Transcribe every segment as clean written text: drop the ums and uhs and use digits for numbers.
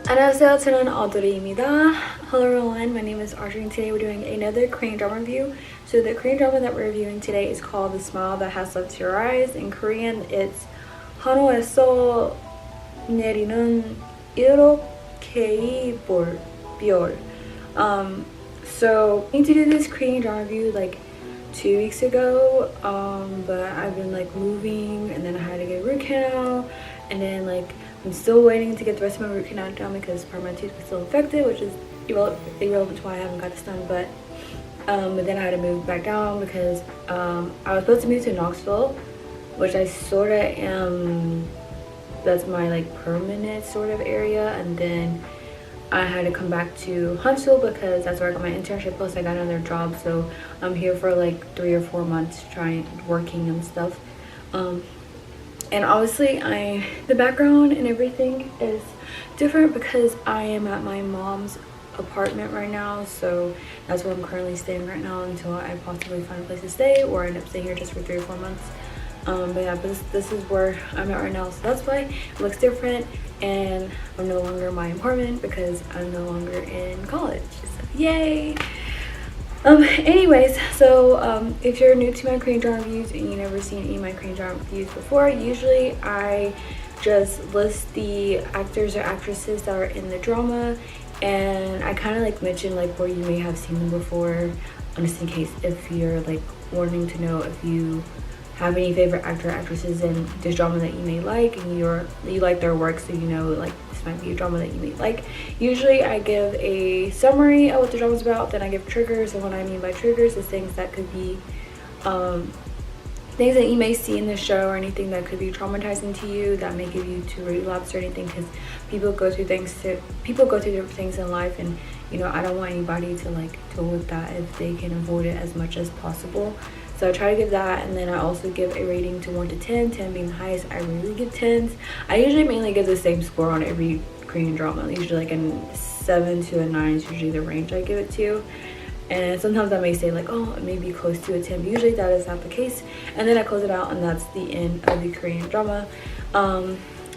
안녕하세요, 저는 Audrie입니다. Hello everyone, my name is Audrey and today we're doing another Korean drama review. So the Korean drama that we're reviewing today is called The Smile That Has Left Your Eyes. In Korean, it's 하늘에서 내리는 일억개의 별. So I need to do this Korean drama review like 2 weeks ago, but I've been like moving and then I had to get a root canal, and then like I'm still waiting to get the rest of my root canal done because part of my tooth was still infected, which is irrelevant to why I haven't got this done. But then I had to move back down because I was supposed to move to Knoxville, which I sort of am. That's my like permanent sort of area, and then I had to come back to Huntsville because that's where I got my internship. Plus I got another job, so I'm here for like 3 or 4 months trying working and stuff. And obviously the background and everything is different because I am at my mom's apartment right now, so that's where I'm currently staying right now until I possibly find a place to stay or end up staying here just for 3 or 4 months. But yeah, this is where I'm at right now, so that's why it looks different, and I'm no longer in my apartment because I'm no longer in college, so yay. Anyways, so if you're new to my Korean drama reviews and you've never seen any of my Korean drama reviews before, usually I just list the actors or actresses that are in the drama, and I kind of like mention like where you may have seen them before, just in case if you're like wanting to know if you have any favorite actor or actresses in this drama that you may like, and you like their work, so you know like this might be a drama that you may like. Usually I give a summary of what the drama's about, then I give triggers, and what I mean by triggers is things that could be things that you may see in the show or anything that could be traumatizing to you that may give you to relapse or anything, because people go through different things in life, and you know I don't want anybody to like deal with that if they can avoid it as much as possible. So I try to give that, and then I also give a rating to 1 to 10, 10 being the highest. I really give 10s. I usually mainly give the same score on every Korean drama. Usually like a 7 to a 9 is usually the range I give it to. And sometimes I may say like, oh, it may be close to a 10, but usually that is not the case. And then I close it out, and that's the end of the Korean drama.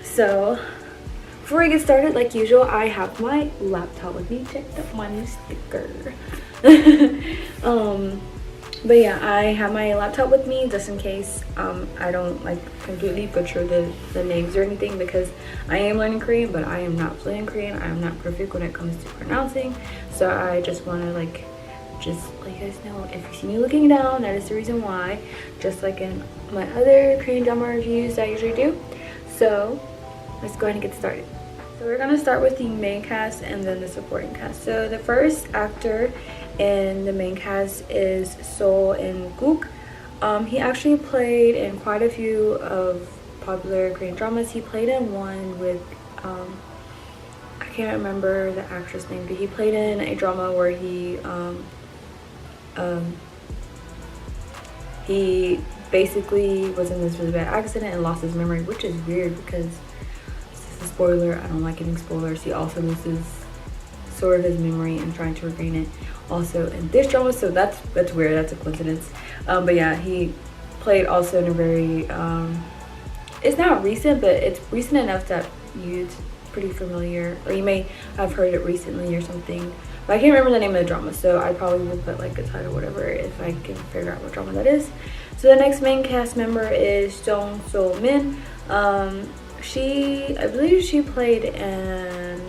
So before we get started, like usual, I have my laptop with me. Check out my new sticker. But yeah, I have my laptop with me just in case I don't like completely butcher the names or anything, because I am learning Korean, but I am not fluent in Korean. I am not perfect when it comes to pronouncing. So I just want to like just let you guys know, if you see me looking down, that is the reason why, just like in my other Korean drama reviews that I usually do. So let's go ahead and get started. So we're gonna start with the main cast and then the supporting cast. So the first actor in the main cast is Seo In-guk. He actually played in quite a few of popular Korean dramas. He played in one with I can't remember the actress name, but he played in a drama where he basically was in this really bad accident and lost his memory, which is weird because this is a spoiler. I don't like getting spoilers. He also loses sort of his memory and trying to regain it also in this drama, so that's weird. That's a coincidence. But yeah, he played also in a very it's not recent, but it's recent enough that it's pretty familiar, or you may have heard it recently or something, but I can't remember the name of the drama, so I probably will put like a title or whatever if I can figure out what drama that is. So the next main cast member is Jung So-min. I believe she played in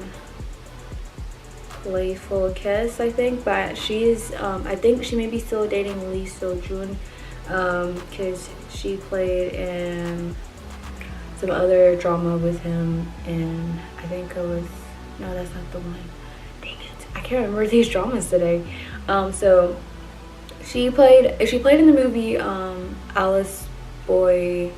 Playful Kiss, I think, but she's I think she may be still dating Lee So-jun, because she played in some other drama with him, and I think it was, no, that's not the one. Dang it, I can't remember these dramas today. So she played in the movie Alice Boy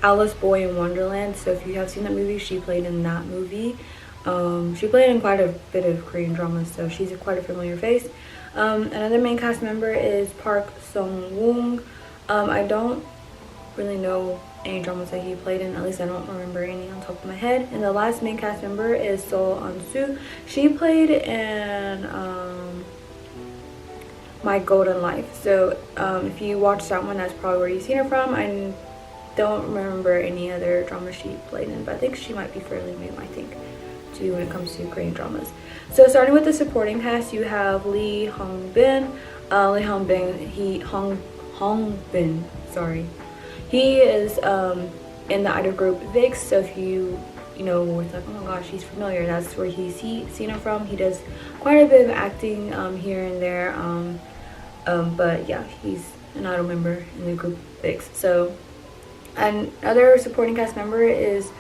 in Wonderland. So if you have seen that movie, she played in that movie. She played in quite a bit of Korean dramas, so she's quite a familiar face. Another main cast member is Park Sung-woong. I don't really know any dramas that he played in, at least I don't remember any on top of my head. And the last main cast member is Seo An-soo. She played in My Golden Life. So if you watch that one, that's probably where you've seen her from. I don't remember any other drama she played in, but I think she might be fairly new, I think, too, when it comes to Korean dramas. So starting with the supporting cast, you have Lee Hong-bin. He is in the idol group VIX. So if you know, it's like, oh my gosh, he's familiar, that's where he's seen him from. He does quite a bit of acting here and there, but yeah, he's an idol member in the group VIX. So another supporting cast member is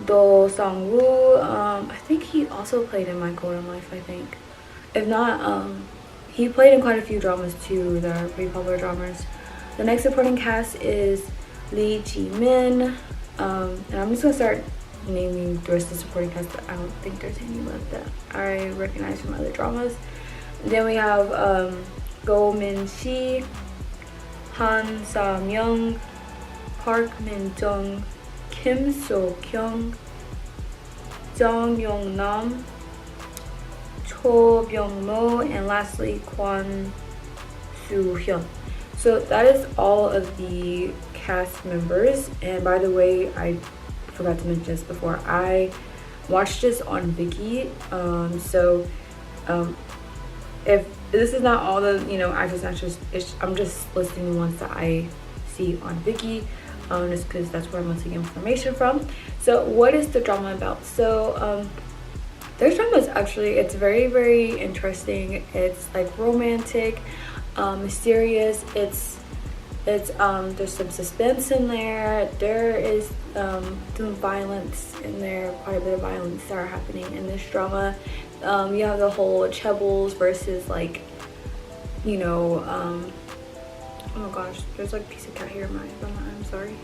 Do Sung-woo. I think he also played in My Golden Life, I think. If not, he played in quite a few dramas too, that are pretty popular dramas. The next supporting cast is Lee Ji-min, and I'm just gonna start naming the rest of the supporting cast, but I don't think there's any left that I recognize from other dramas. Then we have Go Min-shi, Han Sa-myung, Park Min-jung, Kim So-kyung, Jung Yong-nam, Cho Byung-mo, and lastly Kwon Soo-hyun. So that is all of the cast members. And by the way, I forgot to mention this before, I watched this on Viki. If this is not all the actors, I'm just listing the ones that I see on Viki, just because that's where I'm getting information from. So what is the drama about? So this drama is actually, it's very, very interesting. It's like romantic, mysterious. It's there's some suspense in there. There is some violence in there, quite a bit of violence that are happening in this drama. You have the whole Chebbles versus like, oh my gosh, there's like a piece of cat hair in my I'm sorry.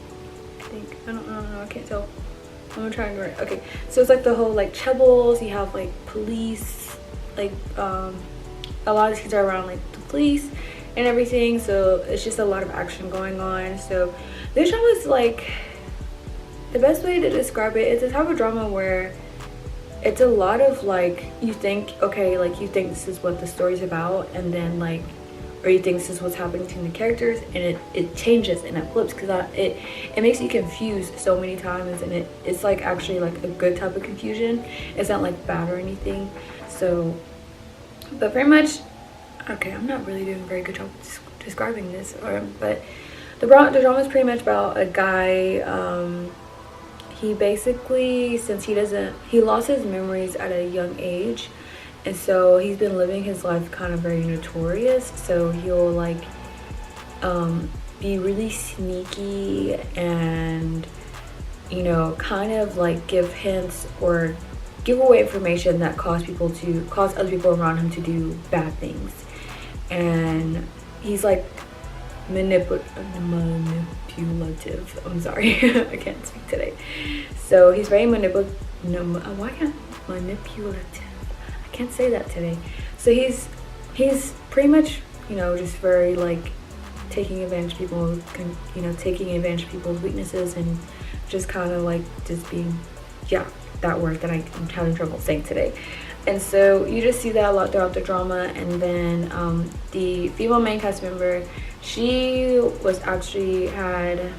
I don't know, I can't tell. I'm trying to write. Okay, so it's like the whole like Chebbles. You have like police, like a lot of scenes are around like the police and everything, so it's just a lot of action going on. So this drama is like, the best way to describe it, it's a type of drama where it's a lot of like, you think, okay, like you think this is what the story's about, and then like, or you think this is what's happening to the characters, and it changes and it flips, because it makes you confused so many times, and it's like actually like a good type of confusion. It's not like bad or anything. So, but pretty much, okay, I'm not really doing a very good job describing this, but the drama is pretty much about a guy. He basically, since he lost his memories at a young age, and so he's been living his life kind of very notorious. So he'll like be really sneaky and kind of like give hints or give away information that cause other people around him to do bad things. And he's like manipulative. I'm sorry, I can't speak today. So he's very manipulative. I can't say that today. So he's pretty much just very like taking advantage of people, taking advantage of people's weaknesses, and just kind of like just being, yeah, that word that I'm having trouble saying today. And so you just see that a lot throughout the drama. And then the female main cast member, she was actually had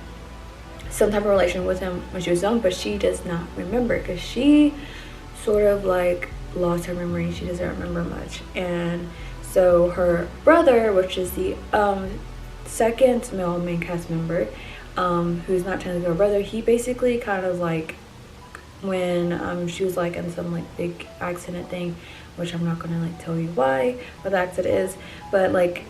some type of relation with him when she was young, but she does not remember, because she sort of like lost her memory. She doesn't remember much. And so her brother, which is the second male main cast member, who's not technically her brother, he basically kind of like, when she was like in some like big accident thing, which I'm not gonna like tell you what the accident is, but like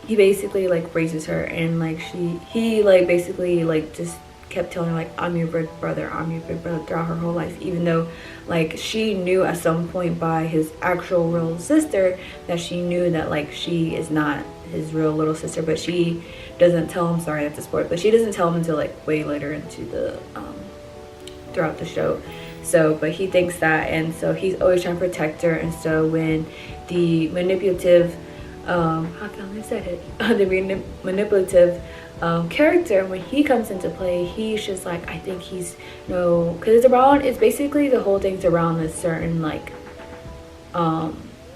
he basically like raises her, and like he like basically like just kept telling her like, I'm your big brother throughout her whole life, even though like she knew at some point by his actual real sister that she knew that like she is not his real little sister, but she doesn't tell him. Sorry, that's a spoiler, but she doesn't tell him until like way later into the throughout the show. So but he thinks that, and so he's always trying to protect her. And so when the manipulative the manipulative character, when he comes into play, he's just like, I think he's because it's basically the whole thing's around a certain like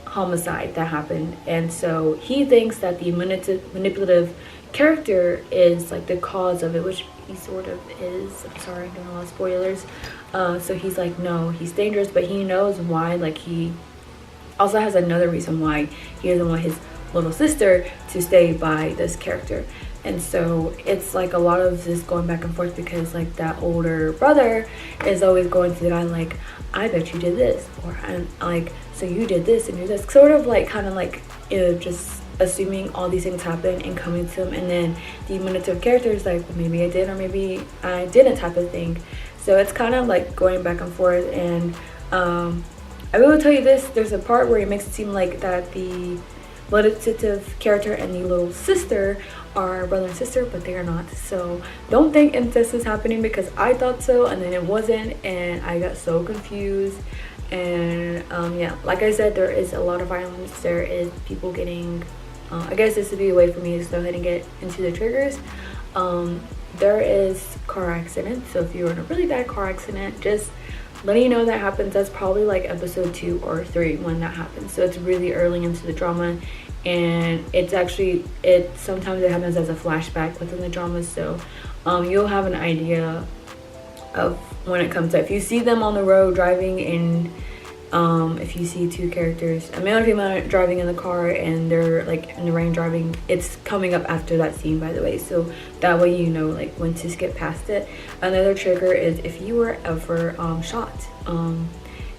homicide that happened, and so he thinks that the manipulative character is like the cause of it, which he sort of is. I'm sorry, I'm doing a lot of spoilers. So he's like, no, he's dangerous, but he knows why. Like, he also has another reason why he doesn't want his little sister to stay by this character. And so it's like a lot of this going back and forth, because like that older brother is always going to the guy like, I bet you did this, or I'm like, so you did this and you did this, sort of like kind of like, you know, just assuming all these things happen and coming to him. And then the manipulative character is like, well, maybe I did or maybe I didn't, type of thing. So it's kind of like going back and forth. And I will tell you this, there's a part where it makes it seem like that the manipulative character and the little sister are brother and sister, but they are not. So don't think incest is happening, because I thought so and then it wasn't, and I got so confused. And yeah, like I said, there is a lot of violence. There is people getting I guess this would be a way for me to go ahead and get into the triggers. There is car accident, so if you're in a really bad car accident, just letting you know that happens. That's probably like episode 2 or 3 when that happens, so it's really early into the drama. And it's actually, sometimes it happens as a flashback within the drama, so you'll have an idea of when it comes to, if you see them on the road driving, and if you see two characters, a male and female, driving in the car and they're like in the rain driving, it's coming up after that scene, by the way, so that way you know like when to skip past it. Another trigger is if you were ever shot,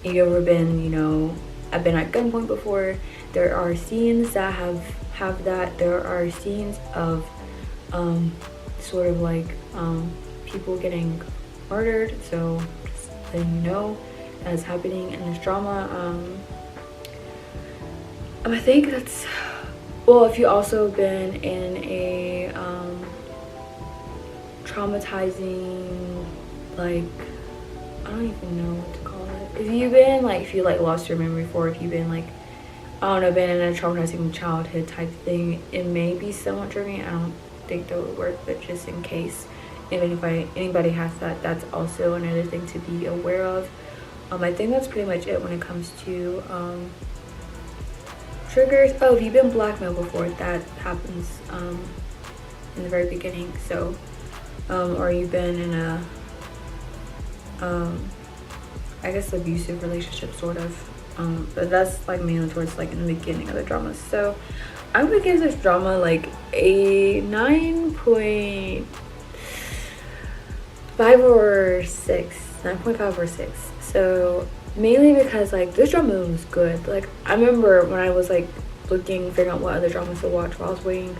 you ever been, you know, I've been at gunpoint before. There are scenes that have that. There are scenes of sort of like people getting murdered, so just letting you know that's happening in this drama. I think that's, well, if you also been in a traumatizing, like, I don't even know what to call it. If you've been like, if you like lost your memory for, if you've been like, I don't know, been in a traumatizing childhood type thing, it may be somewhat triggering. I don't think that would work, but just in case, if anybody has that, that's also another thing to be aware of. I think that's pretty much it when it comes to triggers. Oh, if you've been blackmailed before, that happens in the very beginning. So, or you've been in a, I guess, abusive relationship, sort of. But that's like mainly towards like in the beginning of the drama. So I'm gonna give this drama like a 9.5 or 6. 9.5 or 6. So mainly because like this drama was good. Like I remember when I was like figuring out what other dramas to watch while I was waiting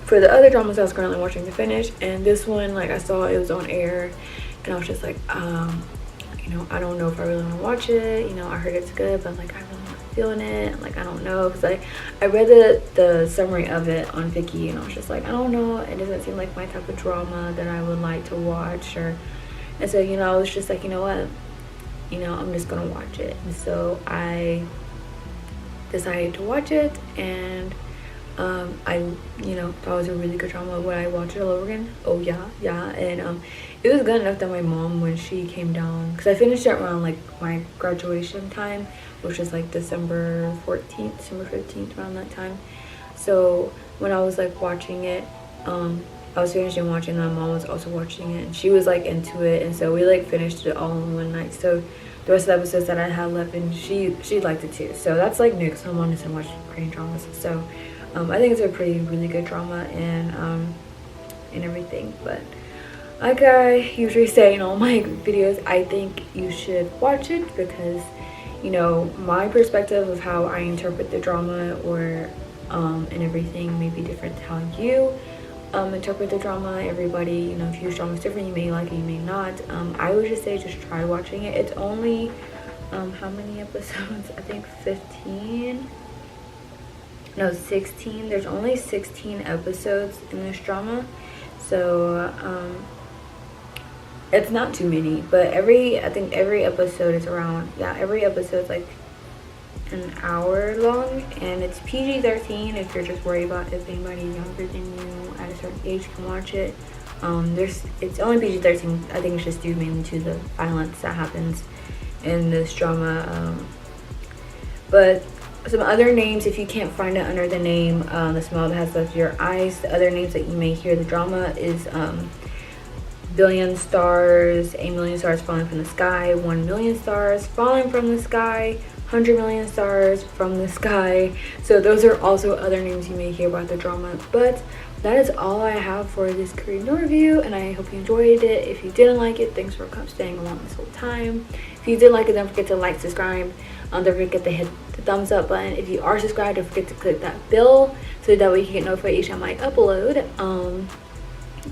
for the other dramas I was currently watching to finish, and this one, like, I saw it was on air and I was just like, you know, I don't know if I really want to watch it. You know, I heard it's good, but like I really not feeling it. Like I don't know, because like I read the summary of it on Viki and I was just like, I don't know, it doesn't seem like my type of drama that I would like to watch. And so, you know, I was just like, you know what, you know, I'm just gonna watch it. And so I decided to watch it, and I, you know, thought it was a really good drama. Would I watch it all over again? Oh yeah. And it was good enough that my mom, when she came down, because I finished it around like my graduation time, which is like December 14th, December 15th, around that time. So when I was like watching it, I was finishing watching it, my mom was also watching it, and she was like into it, and so we like finished it all in one night. So the rest of the episodes that I had left, and she liked it too. So that's like new, because my mom doesn't watch Korean dramas. So I think it's a really good drama, and everything. But like I usually say in all my videos, I think you should watch it, because, you know, my perspective of how I interpret the drama, or and everything may be different to how you interpret the drama. Everybody, you know, if your drama is different, you may like it, you may not. I would just say just try watching it. It's only how many episodes? I think 15. No, 16. There's only 16 episodes in this drama, so it's not too many. But I think every episode is around, every episode's like an hour long, and it's PG-13 if you're just worried about if anybody younger than you at a certain age can watch it. It's only PG-13. I think it's just due mainly to the violence that happens in this drama. But some other names, if you can't find it under the name, the smile that has left your eyes, the other names that you may hear the drama is billion stars, a million stars falling from the sky, 1,000,000 stars falling from the sky, 100,000,000 stars from the sky. So those are also other names you may hear about the drama. But that is all I have for this Korean review, and I hope you enjoyed it. If you didn't like it, thanks for staying along this whole time. If you did like it, don't forget to like, subscribe. Don't forget to hit the thumbs up button. If you are subscribed, don't forget to click that bell so that way you can get notified each time I upload.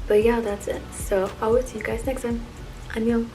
But yeah, that's it. So I will see you guys next time. 안녕.